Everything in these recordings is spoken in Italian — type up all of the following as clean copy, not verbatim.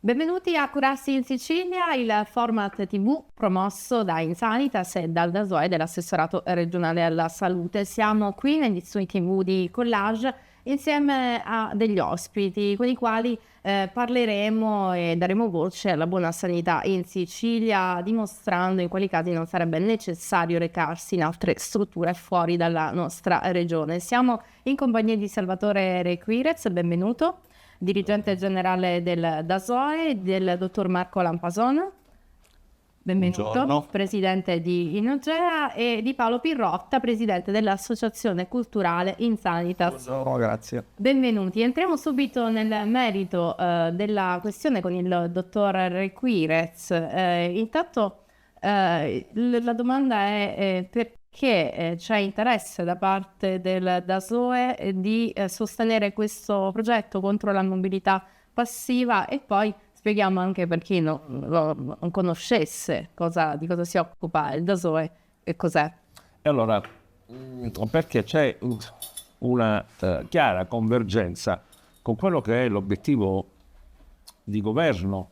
Benvenuti a Curarsi in Sicilia, il format TV promosso da Insanitas e dal DASOE dell'Assessorato regionale alla salute. Siamo qui negli studi TV di Collage insieme a degli ospiti con i quali parleremo e daremo voce alla buona sanità in Sicilia, dimostrando in quali casi non sarebbe necessario recarsi in altre strutture fuori dalla nostra regione. Siamo in compagnia di Salvatore Requirez, benvenuto, dirigente generale del DASOE, del dottor Marco Lampasona, benvenuto, Buongiorno. presidente di Inogea, e di Paolo Pirrotta, presidente dell'Associazione Culturale Insanitas. Buongiorno, grazie. Benvenuti. Entriamo subito nel merito della questione con il dottor Requirez. Intanto la domanda è perché c'è interesse da parte del DASOE di sostenere questo progetto contro la mobilità passiva, e poi spieghiamo anche per chi non conoscesse di cosa si occupa il DASOE e cos'è. E allora, perché c'è una chiara convergenza con quello che è l'obiettivo di governo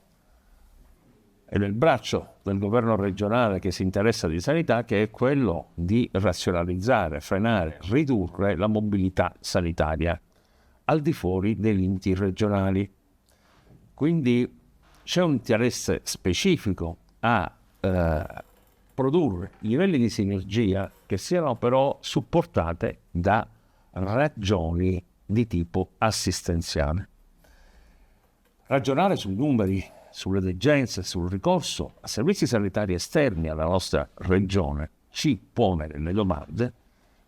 e del braccio del governo regionale che si interessa di sanità, che è quello di razionalizzare, frenare, ridurre la mobilità sanitaria al di fuori dei limiti regionali. Quindi c'è un interesse specifico a produrre livelli di sinergia che siano però supportate da ragioni di tipo assistenziale. Ragionare sui numeri, sulle degenze, sul ricorso a servizi sanitari esterni alla nostra regione ci pone delle domande,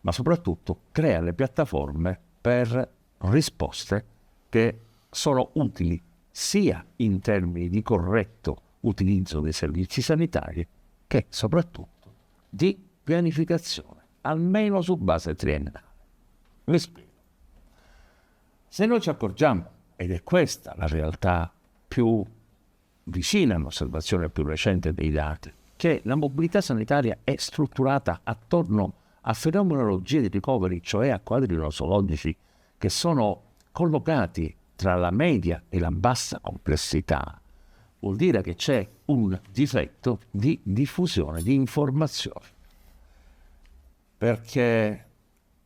ma soprattutto crea le piattaforme per risposte che sono utili sia in termini di corretto utilizzo dei servizi sanitari che soprattutto di pianificazione, almeno su base triennale. Vi spiego. Se noi ci accorgiamo, ed è questa la realtà più vicina all'osservazione più recente dei dati, che la mobilità sanitaria è strutturata attorno a fenomenologie di ricoveri, cioè a quadri nosologici che sono collocati tra la media e la bassa complessità, vuol dire che c'è un difetto di diffusione di informazioni, perché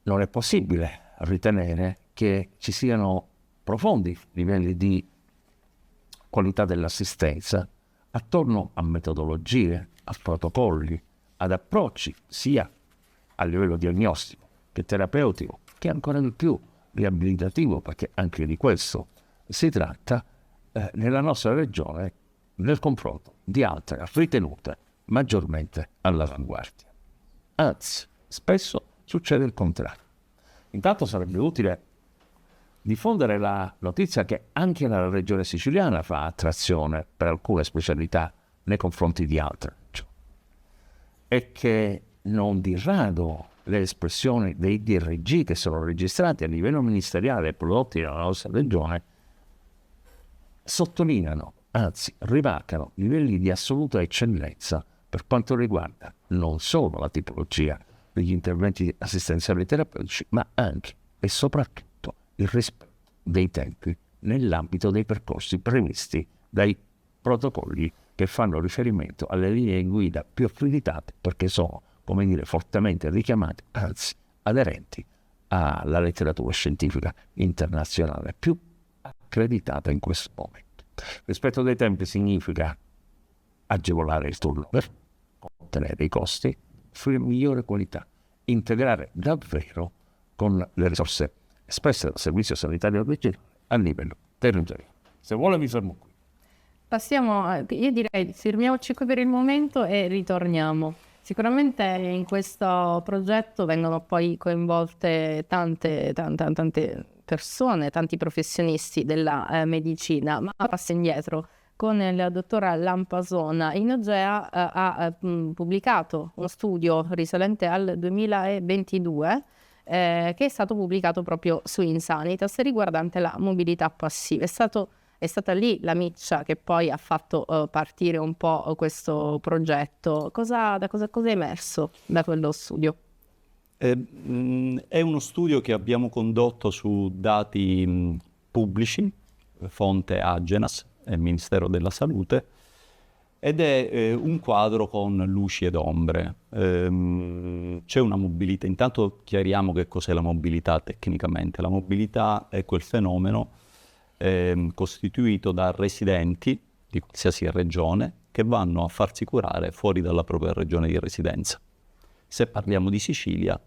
non è possibile ritenere che ci siano profondi livelli di qualità dell'assistenza attorno a metodologie, a protocolli, ad approcci sia a livello diagnostico che terapeutico, che ancora di più riabilitativo, perché anche di questo si tratta nella nostra regione nel confronto di altre ritenute maggiormente all'avanguardia. Anzi, spesso succede il contrario. Intanto sarebbe utile diffondere la notizia che anche la regione siciliana fa attrazione per alcune specialità nei confronti di altre regioni, e che non di rado le espressioni dei DRG che sono registrati a livello ministeriale e prodotti nella nostra regione sottolineano, anzi rimarcano, livelli di assoluta eccellenza per quanto riguarda non solo la tipologia degli interventi assistenziali terapeutici, ma anche e soprattutto il rispetto dei tempi nell'ambito dei percorsi previsti dai protocolli che fanno riferimento alle linee guida più accreditate, perché sono, come dire, fortemente richiamati, anzi aderenti alla letteratura scientifica internazionale più accreditata in questo momento. Rispetto dei tempi significa agevolare il turnover, contenere i costi, offrire migliore qualità, integrare davvero con le risorse espresse dal Servizio Sanitario Regionale a livello territoriale. Se vuole mi fermo qui. Io direi fermiamoci qui per il momento e ritorniamo. Sicuramente in questo progetto vengono poi coinvolte tante persone, tanti professionisti della medicina, ma passo indietro. Con il dottor Lampasona, Inogea ha pubblicato uno studio risalente al 2022 che è stato pubblicato proprio su Insanitas riguardante la mobilità passiva. È stata lì la miccia che poi ha fatto partire un po' questo progetto. Cosa è emerso da quello studio? È uno studio che abbiamo condotto su dati pubblici, fonte Agenas, è il Ministero della Salute, ed è un quadro con luci ed ombre. C'è una mobilità, intanto chiariamo che cos'è la mobilità tecnicamente. La mobilità è quel fenomeno costituito da residenti di qualsiasi regione che vanno a farsi curare fuori dalla propria regione di residenza. Se parliamo di Sicilia,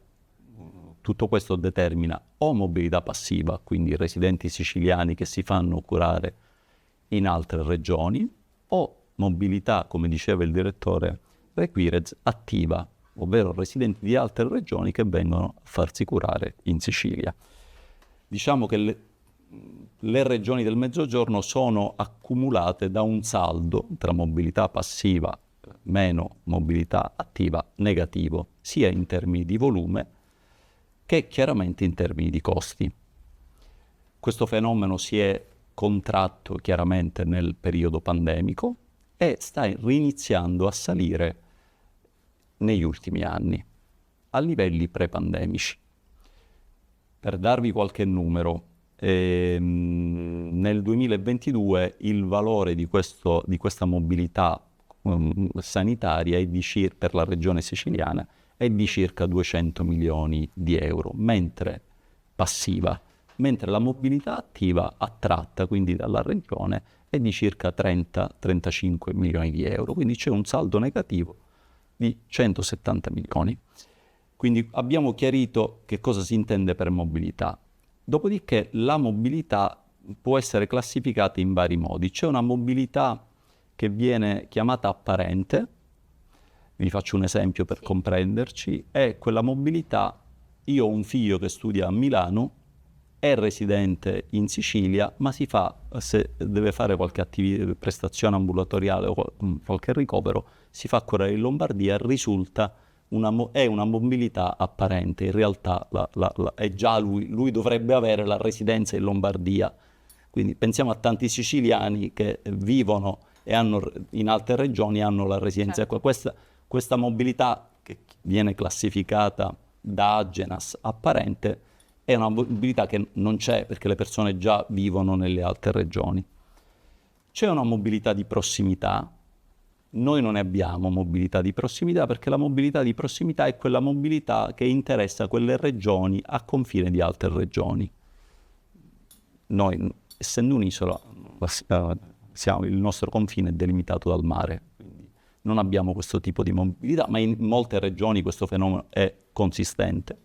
tutto questo determina o mobilità passiva, quindi residenti siciliani che si fanno curare in altre regioni, o mobilità, come diceva il direttore Requirez, attiva, ovvero residenti di altre regioni che vengono a farsi curare in Sicilia. Diciamo che le regioni del Mezzogiorno sono accumulate da un saldo tra mobilità passiva meno mobilità attiva negativo, sia in termini di volume che chiaramente in termini di costi. Questo fenomeno si è contratto chiaramente nel periodo pandemico e sta riniziando a salire negli ultimi anni, a livelli pre-pandemici. Per darvi qualche numero, nel 2022 il valore di questa mobilità sanitaria per la regione siciliana è di circa 200 milioni di euro, mentre passiva, mentre la mobilità attiva attratta quindi dalla regione è di circa 30-35 milioni di euro, quindi c'è un saldo negativo di 170 milioni. Quindi abbiamo chiarito che cosa si intende per mobilità. Dopodiché la mobilità può essere classificata in vari modi. C'è una mobilità che viene chiamata apparente, vi faccio un esempio per comprenderci, è quella mobilità, io ho un figlio che studia a Milano, è residente in Sicilia, ma se deve fare qualche prestazione ambulatoriale o qualche ricovero, si fa curare in Lombardia, risulta è una mobilità apparente, in realtà è già lui dovrebbe avere la residenza in Lombardia. Quindi pensiamo a tanti siciliani che vivono e in altre regioni hanno la residenza. Ecco, questa mobilità che viene classificata da Agenas apparente è una mobilità che non c'è perché le persone già vivono nelle altre regioni. C'è una mobilità di prossimità. Noi non ne abbiamo mobilità di prossimità perché la mobilità di prossimità è quella mobilità che interessa quelle regioni a confine di altre regioni. Noi, essendo un'isola, il nostro confine è delimitato dal mare, quindi non abbiamo questo tipo di mobilità, ma in molte regioni questo fenomeno è consistente.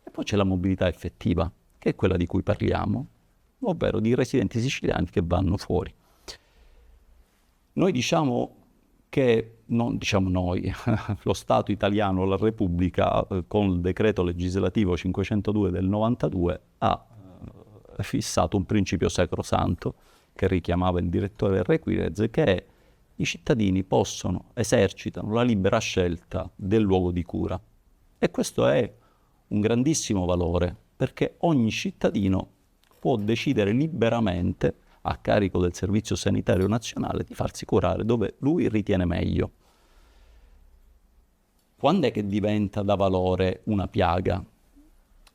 E poi c'è la mobilità effettiva, che è quella di cui parliamo, ovvero di residenti siciliani che vanno fuori. Noi diciamo che, non diciamo noi, lo Stato italiano, la Repubblica, con il decreto legislativo 502 del 92, ha fissato un principio sacrosanto che richiamava il direttore Requirez, che è i cittadini esercitano la libera scelta del luogo di cura. E questo è un grandissimo valore, perché ogni cittadino può decidere liberamente, a carico del Servizio Sanitario Nazionale, di farsi curare dove lui ritiene meglio. Quando è che diventa da valore una piaga?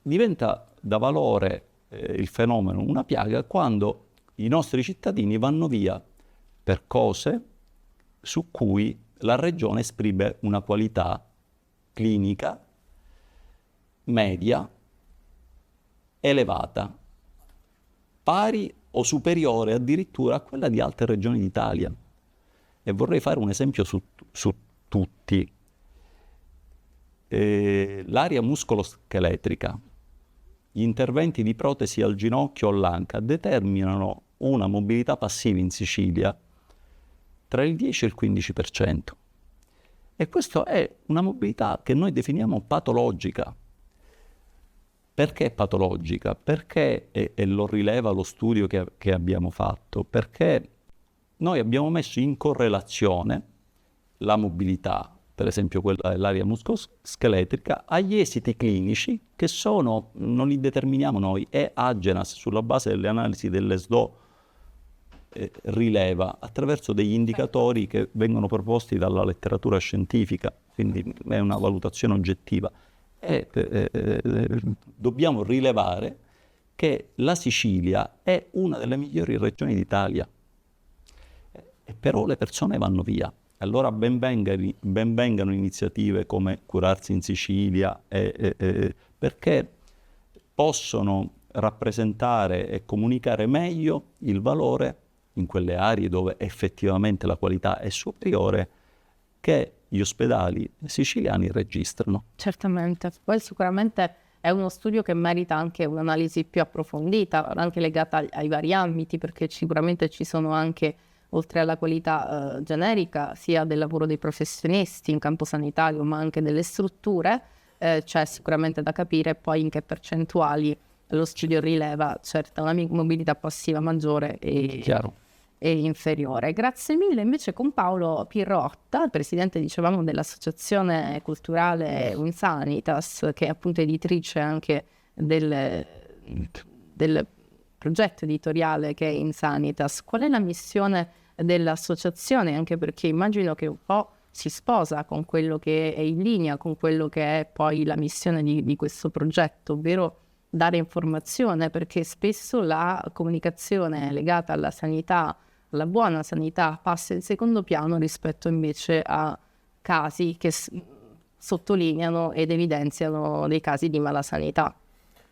Diventa da valore il fenomeno una piaga quando i nostri cittadini vanno via per cose su cui la regione esprime una qualità clinica media elevata, pari o superiore addirittura a quella di altre regioni d'Italia. E vorrei fare un esempio su tutti. L'area muscoloscheletrica, gli interventi di protesi al ginocchio o all'anca determinano una mobilità passiva in Sicilia tra il 10 e il 15%. E questa è una mobilità che noi definiamo patologica. Perché è patologica? Perché, e lo rileva lo studio che abbiamo fatto, perché noi abbiamo messo in correlazione la mobilità, per esempio quella dell'area muscoloscheletrica, agli esiti clinici che non li determiniamo noi, è Agenas sulla base delle analisi dell'ESDO rileva attraverso degli indicatori che vengono proposti dalla letteratura scientifica, quindi è una valutazione oggettiva. Dobbiamo rilevare che la Sicilia è una delle migliori regioni d'Italia però le persone vanno via. Allora ben vengano iniziative come Curarsi in Sicilia, perché possono rappresentare e comunicare meglio il valore in quelle aree dove effettivamente la qualità è superiore che gli ospedali siciliani registrano. Certamente, poi sicuramente è uno studio che merita anche un'analisi più approfondita, anche legata ai vari ambiti, perché sicuramente ci sono anche, oltre alla qualità generica, sia del lavoro dei professionisti in campo sanitario, ma anche delle strutture, c'è sicuramente da capire poi in che percentuali lo studio rileva una mobilità passiva maggiore Chiaro. e inferiore. Grazie mille. Invece con Paolo Pirrotta, presidente, dicevamo, dell'associazione culturale Unsanitas, che è appunto editrice anche del progetto editoriale che è Insanitas. Qual è la missione dell'associazione? Anche perché immagino che un po' si sposa con quello che è in linea, con quello che è poi la missione di questo progetto, ovvero dare informazione, perché spesso la comunicazione legata alla sanità, alla buona sanità, passa in secondo piano rispetto invece a casi che sottolineano ed evidenziano dei casi di malasanità.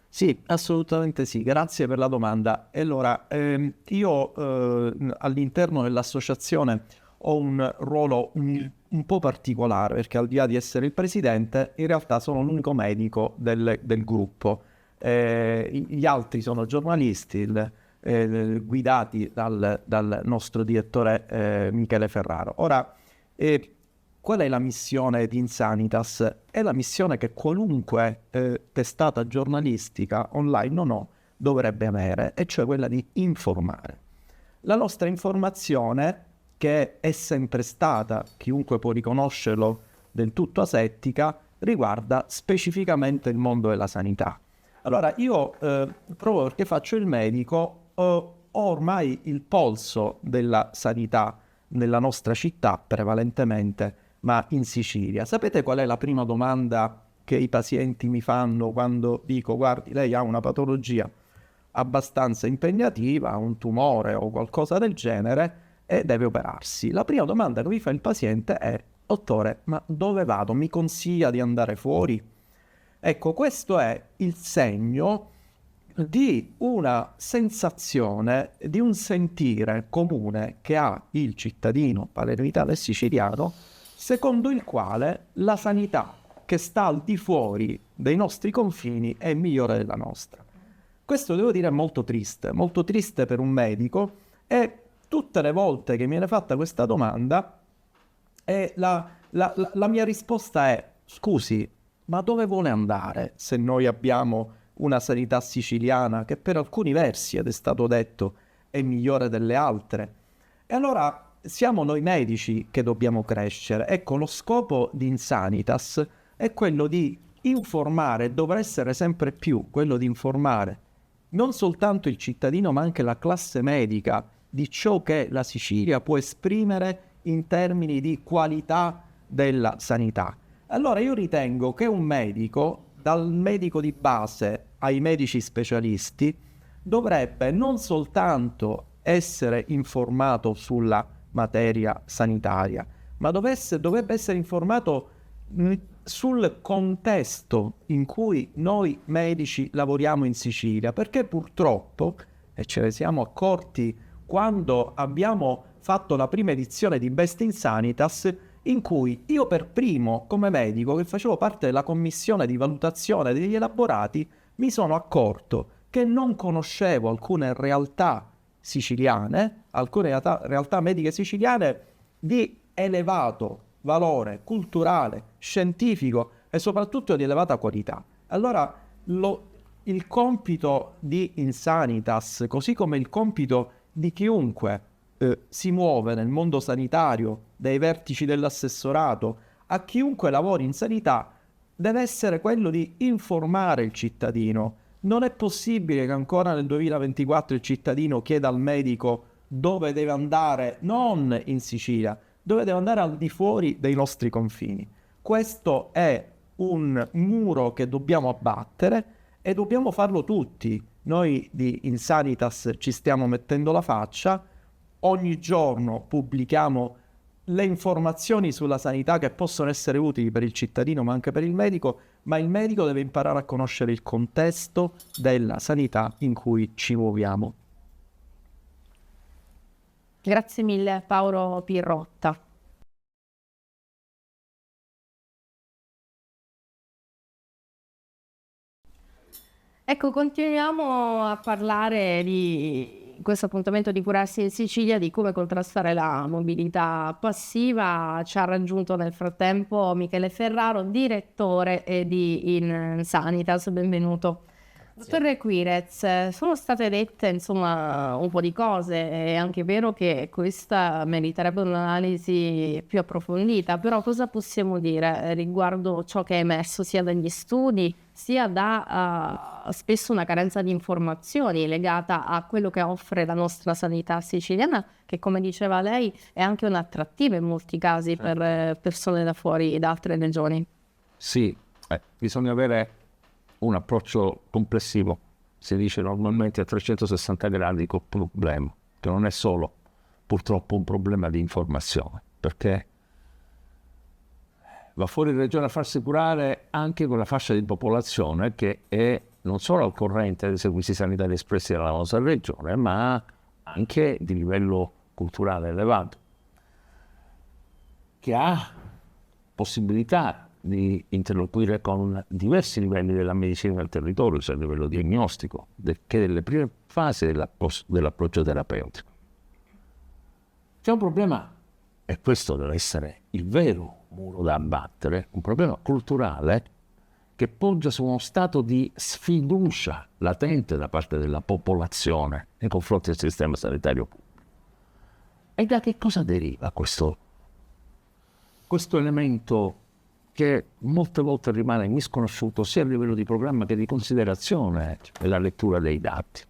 Sì, assolutamente sì, grazie per la domanda. Allora, io all'interno dell'associazione ho un ruolo un po' particolare, perché al di là di essere il presidente, in realtà sono l'unico medico del gruppo. Gli altri sono giornalisti guidati dal nostro direttore Michele Ferraro. Ora, qual è la missione di Insanitas? È la missione che qualunque testata giornalistica online o no dovrebbe avere, e cioè quella di informare. La nostra informazione, che è sempre stata, chiunque può riconoscerlo, del tutto asettica, riguarda specificamente il mondo della sanità. Allora, io, proprio perché faccio il medico, ho ormai il polso della sanità nella nostra città, prevalentemente, ma in Sicilia. Sapete qual è la prima domanda che i pazienti mi fanno quando dico: guardi, lei ha una patologia abbastanza impegnativa, un tumore o qualcosa del genere, e deve operarsi? La prima domanda che mi fa il paziente è: dottore, ma dove vado? Mi consiglia di andare fuori? Ecco, questo è il segno di una sensazione, di un sentire comune che ha il cittadino palermitano e siciliano, secondo il quale la sanità che sta al di fuori dei nostri confini è migliore della nostra. Questo, devo dire, è molto triste per un medico, e tutte le volte che mi viene fatta questa domanda la mia risposta è: scusi, ma dove vuole andare se noi abbiamo una sanità siciliana che per alcuni versi, ed è stato detto, è migliore delle altre? E allora siamo noi medici che dobbiamo crescere. Ecco, lo scopo di Insanitas è quello di informare, dovrà essere sempre più quello di informare non soltanto il cittadino, ma anche la classe medica di ciò che la Sicilia può esprimere in termini di qualità della sanità. Allora io ritengo che un medico, dal medico di base ai medici specialisti, dovrebbe non soltanto essere informato sulla materia sanitaria, ma dovrebbe essere informato sul contesto in cui noi medici lavoriamo in Sicilia, perché purtroppo, e ce ne siamo accorti quando abbiamo fatto la prima edizione di Best in Sanitas, in cui io per primo, come medico, che facevo parte della commissione di valutazione degli elaborati, mi sono accorto che non conoscevo alcune realtà siciliane, alcune realtà mediche siciliane di elevato valore culturale, scientifico e soprattutto di elevata qualità. Allora il compito di Insanitas, così come il compito di chiunque si muove nel mondo sanitario, dai vertici dell'assessorato a chiunque lavori in sanità, deve essere quello di informare il cittadino. Non è possibile che ancora nel 2024 il cittadino chieda al medico dove deve andare, non in Sicilia, dove deve andare al di fuori dei nostri confini. Questo è un muro che dobbiamo abbattere, e dobbiamo farlo tutti. Noi di Insanitas ci stiamo mettendo la faccia. ogni giorno pubblichiamo le informazioni sulla sanità che possono essere utili per il cittadino ma anche per il medico, ma il medico deve imparare a conoscere il contesto della sanità in cui ci muoviamo. Grazie mille Paolo Pirrotta. Ecco, continuiamo a parlare di questo appuntamento di Curarsi in Sicilia, di come contrastare la mobilità passiva. Ci ha raggiunto nel frattempo Michele Ferraro, direttore di Insanitas. Benvenuto. Dottore Quirez, sono state dette insomma un po' di cose, è anche vero che questa meriterebbe un'analisi più approfondita, però cosa possiamo dire riguardo ciò che è emerso sia dagli studi sia da spesso una carenza di informazioni legata a quello che offre la nostra sanità siciliana, che come diceva lei è anche un'attrattiva in molti casi per persone da fuori, da altre regioni? Sì, bisogna avere un approccio complessivo, si dice normalmente a 360 gradi col problema, che non è solo purtroppo un problema di informazione, perché va fuori regione a farsi curare anche con la fascia di popolazione che è non solo al corrente dei servizi sanitari espressi dalla nostra regione, ma anche di livello culturale elevato, che ha possibilità di interloquire con diversi livelli della medicina del territorio, cioè a livello diagnostico, che delle prime fasi dell'approccio terapeutico. C'è un problema, e questo deve essere il vero muro da abbattere, un problema culturale che poggia su uno stato di sfiducia latente da parte della popolazione nei confronti del sistema sanitario pubblico. E da che cosa deriva questo elemento che molte volte rimane misconosciuto sia a livello di programma che di considerazione nella lettura dei dati?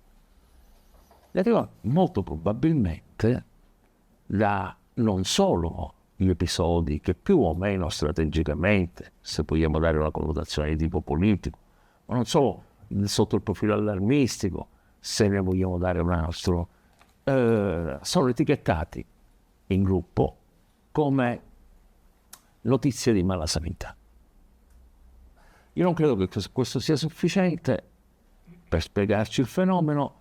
Deriva molto probabilmente da non solo gli episodi che più o meno strategicamente, se vogliamo dare una connotazione di tipo politico, ma non solo sotto il profilo allarmistico, se ne vogliamo dare un altro, sono etichettati in gruppo come notizie di mala sanità. Io non credo che questo sia sufficiente per spiegarci il fenomeno.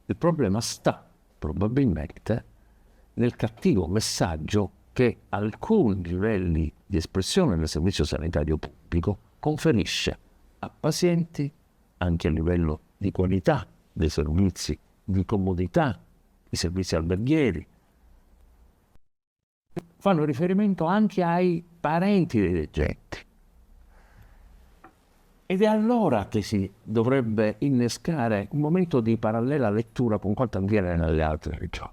Il problema sta probabilmente nel cattivo messaggio che alcuni livelli di espressione del servizio sanitario pubblico conferisce a pazienti, anche a livello di qualità dei servizi, di comodità, i servizi alberghieri. Fanno riferimento anche ai parenti dei degenti. Ed è allora che si dovrebbe innescare un momento di parallela lettura con quanto avviene nelle altre regioni.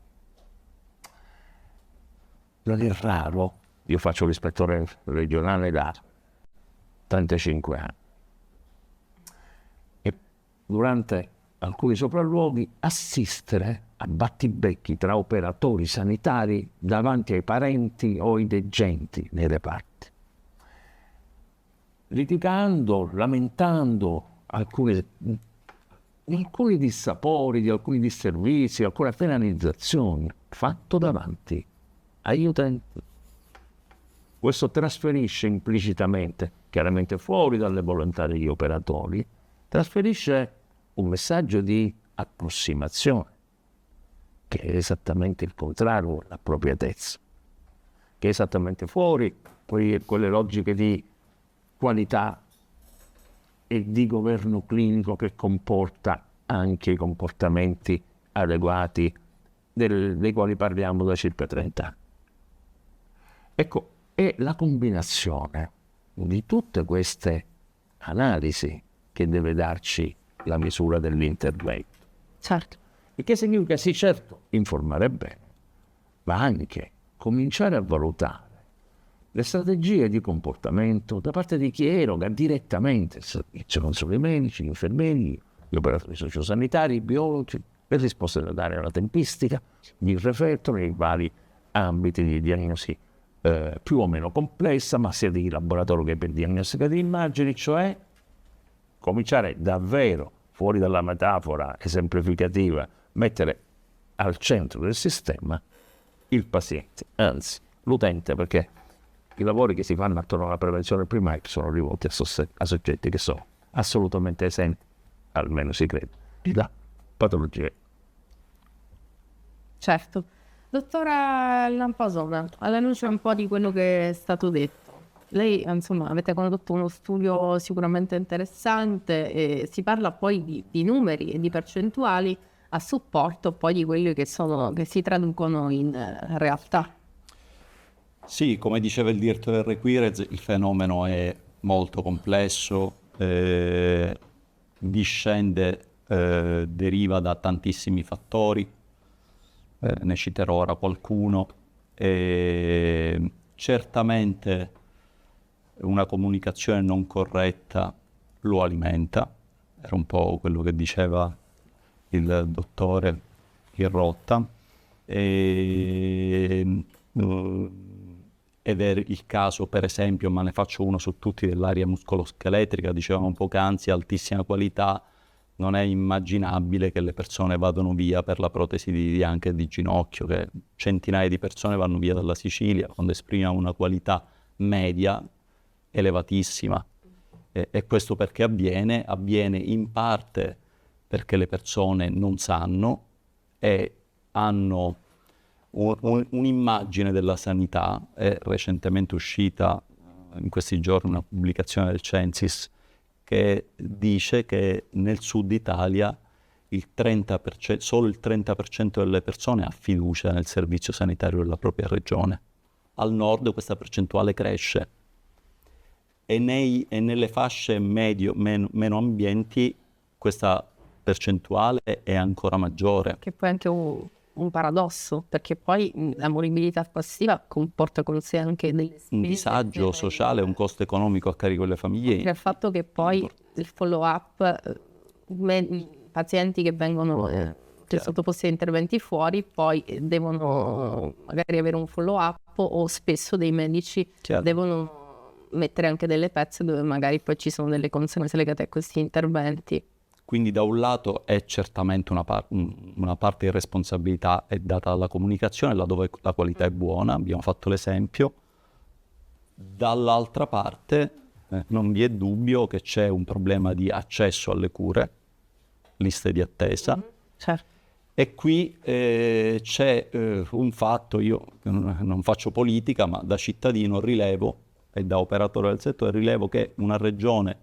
Non è raro, io faccio l'ispettore regionale da 35 anni e durante alcuni sopralluoghi assistere a battibecchi tra operatori sanitari davanti ai parenti o ai degenti nei reparti, litigando, lamentando alcuni dissapori, di alcuni disservizi, alcune penalizzazioni, fatto davanti agli utenti. Questo trasferisce implicitamente, chiaramente fuori dalle volontà degli operatori, trasferisce un messaggio di approssimazione, che è esattamente il contrario dell'appropriatezza, che è esattamente fuori quelle logiche di qualità e di governo clinico che comporta anche i comportamenti adeguati dei quali parliamo da circa 30 anni. Ecco, è la combinazione di tutte queste analisi che deve darci la misura dell'intervento. Certo. Il che significa sì, certo, informare bene, ma anche cominciare a valutare le strategie di comportamento da parte di chi eroga direttamente il servizio, non solo i medici, gli infermieri, gli operatori sociosanitari, i biologi, le risposte da dare alla tempistica, il referto nei vari ambiti di diagnosi più o meno complessa, ma sia di laboratorio che per diagnostica di immagini, cioè cominciare davvero, fuori dalla metafora esemplificativa, mettere al centro del sistema il paziente, anzi l'utente, perché i lavori che si fanno attorno alla prevenzione primaria sono rivolti a soggetti che sono assolutamente esenti, almeno si crede, da patologie. Certo. Dottora Lampasona, alla luce un po' di quello che è stato detto, lei insomma avete condotto uno studio sicuramente interessante e si parla poi di numeri e di percentuali a supporto poi di quelli che si traducono in realtà. Sì, come diceva il direttore Requirez, il fenomeno è molto complesso, deriva da tantissimi fattori, ne citerò ora qualcuno. Certamente una comunicazione non corretta lo alimenta, era un po' quello che diceva il dottore Hirota, ed è il caso, per esempio, ma ne faccio uno su tutti, dell'area muscoloscheletrica, dicevamo poc'anzi, altissima qualità. Non è immaginabile che le persone vadano via per la protesi anche di ginocchio, che centinaia di persone vanno via dalla Sicilia quando esprimono una qualità media elevatissima. E questo perché avviene? Avviene in parte perché le persone non sanno e hanno un'immagine della sanità. È recentemente uscita in questi giorni una pubblicazione del Censis che dice che nel sud Italia solo il 30% delle persone ha fiducia nel servizio sanitario della propria regione. Al nord questa percentuale cresce e nelle fasce meno ambienti questa percentuale è ancora maggiore. Che poi è anche un paradosso, perché poi la moribilità passiva comporta con sé anche delle spese, un disagio sociale, un costo economico a carico delle famiglie. Il fatto che poi il follow-up, i pazienti che vengono sottoposti a interventi fuori, poi devono magari avere un follow-up o spesso dei medici devono mettere anche delle pezze dove magari poi ci sono delle conseguenze legate a questi interventi. Quindi da un lato è certamente una parte di responsabilità è data dalla comunicazione, laddove la qualità è buona, abbiamo fatto l'esempio. Dall'altra parte non vi è dubbio che c'è un problema di accesso alle cure, liste di attesa. Certo. E qui c'è un fatto, io non faccio politica, ma da cittadino rilevo e da operatore del settore rilevo che una regione,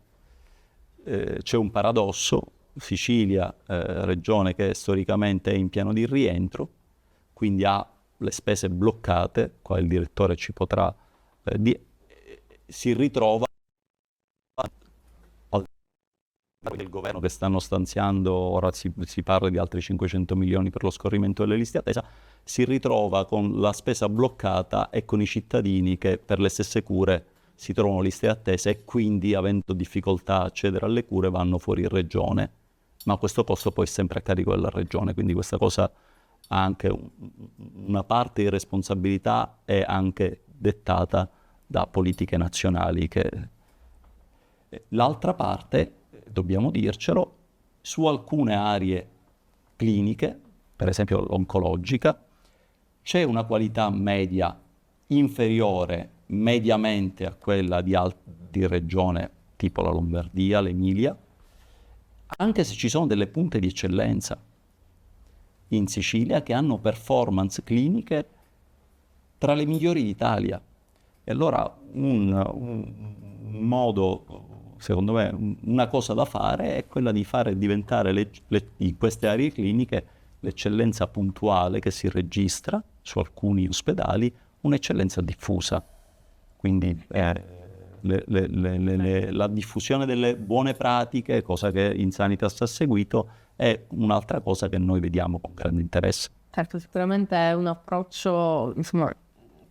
c'è un paradosso: Sicilia, regione che storicamente è in piano di rientro, quindi ha le spese bloccate, qua il direttore ci potrà si ritrova del governo che stanno stanziando, ora si parla di altri 500 milioni per lo scorrimento delle liste attesa, si ritrova con la spesa bloccata e con i cittadini che per le stesse cure si trovano liste attese e quindi, avendo difficoltà a accedere alle cure, vanno fuori regione, ma questo costo poi è sempre a carico della regione, quindi questa cosa ha anche una parte di responsabilità, è anche dettata da politiche nazionali. L'altra parte, dobbiamo dircelo, su alcune aree cliniche, per esempio l'oncologica, c'è una qualità media inferiore mediamente a quella di regione tipo la Lombardia, l'Emilia, anche se ci sono delle punte di eccellenza in Sicilia che hanno performance cliniche tra le migliori d'Italia. E allora un modo, secondo me, una cosa da fare è quella di fare diventare in queste aree cliniche l'eccellenza puntuale che si registra su alcuni ospedali, un'eccellenza diffusa. Quindi la diffusione delle buone pratiche, cosa che in Sanitas ha seguito, è un'altra cosa che noi vediamo con grande interesse. Certo, sicuramente è un approccio, insomma,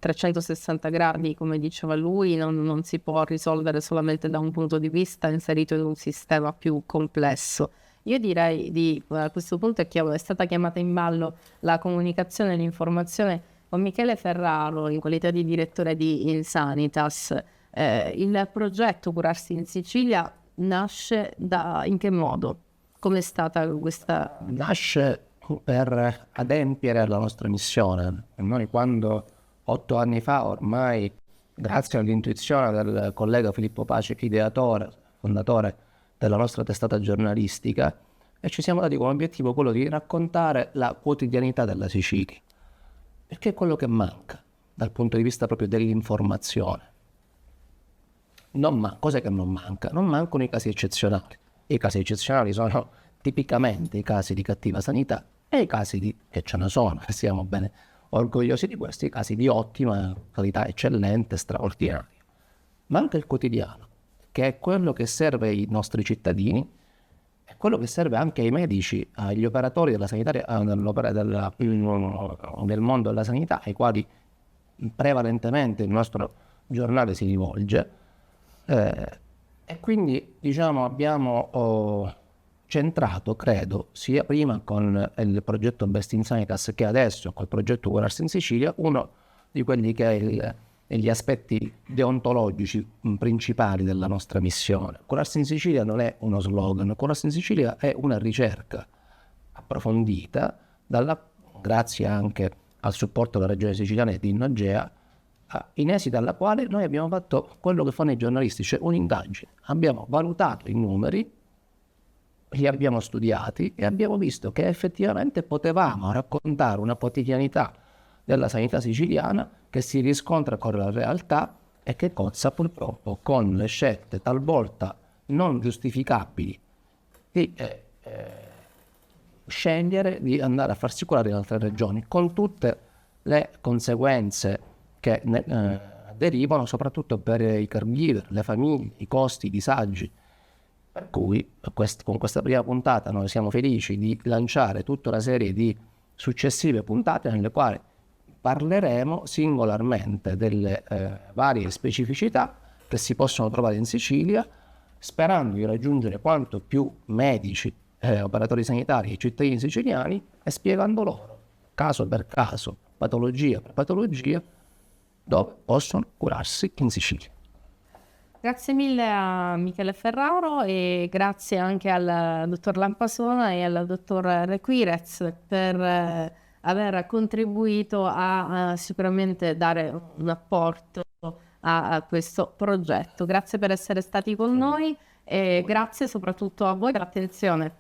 360 gradi, come diceva lui, non si può risolvere solamente da un punto di vista inserito in un sistema più complesso. Io direi a questo punto è stata chiamata in ballo la comunicazione e l'informazione con Michele Ferraro in qualità di direttore di Insanitas. Il progetto Curarsi in Sicilia nasce in che modo? Come è stata questa? Nasce per adempiere alla nostra missione. E noi quando 8 anni fa ormai, grazie all'intuizione del collega Filippo Pace, ideatore, fondatore della nostra testata giornalistica, e ci siamo dati come obiettivo quello di raccontare la quotidianità della Sicilia, perché è quello che manca dal punto di vista proprio dell'informazione. Cos'è che non manca? Non mancano i casi eccezionali. I casi eccezionali sono tipicamente i casi di cattiva sanità e i casi che ce ne sono, e siamo bene orgogliosi di questi, i casi di ottima qualità, eccellente, straordinaria. Manca il quotidiano, che è quello che serve ai nostri cittadini, è quello che serve anche ai medici, agli operatori della sanità, del mondo della sanità, ai quali prevalentemente il nostro giornale si rivolge. E quindi diciamo abbiamo centrato, credo, sia prima con il progetto Best in Sanitas che adesso col progetto Curarsi in Sicilia, uno di quelli che è gli aspetti deontologici principali della nostra missione. Curarsi in Sicilia non è uno slogan, Curarsi in Sicilia è una ricerca approfondita, grazie anche al supporto della Regione Siciliana e di Innogea, in esito alla quale noi abbiamo fatto quello che fanno i giornalisti, cioè un'indagine. Abbiamo valutato i numeri, li abbiamo studiati e abbiamo visto che effettivamente potevamo raccontare una quotidianità della sanità siciliana che si riscontra con la realtà e che cozza purtroppo con le scelte talvolta non giustificabili di scegliere di andare a farsi curare in altre regioni, con tutte le conseguenze che derivano soprattutto per i caregiver, le famiglie, i costi, i disagi. Per cui con questa prima puntata noi siamo felici di lanciare tutta una serie di successive puntate nelle quali parleremo singolarmente delle varie specificità che si possono trovare in Sicilia, sperando di raggiungere quanto più medici, operatori sanitari e cittadini siciliani, e spiegando loro, caso per caso, patologia per patologia, dove possono curarsi in Sicilia. Grazie mille a Michele Ferraro e grazie anche al dottor Lampasona e al dottor Requirez per aver contribuito a sicuramente dare un apporto a questo progetto. Grazie per essere stati con noi e grazie soprattutto a voi per l'attenzione.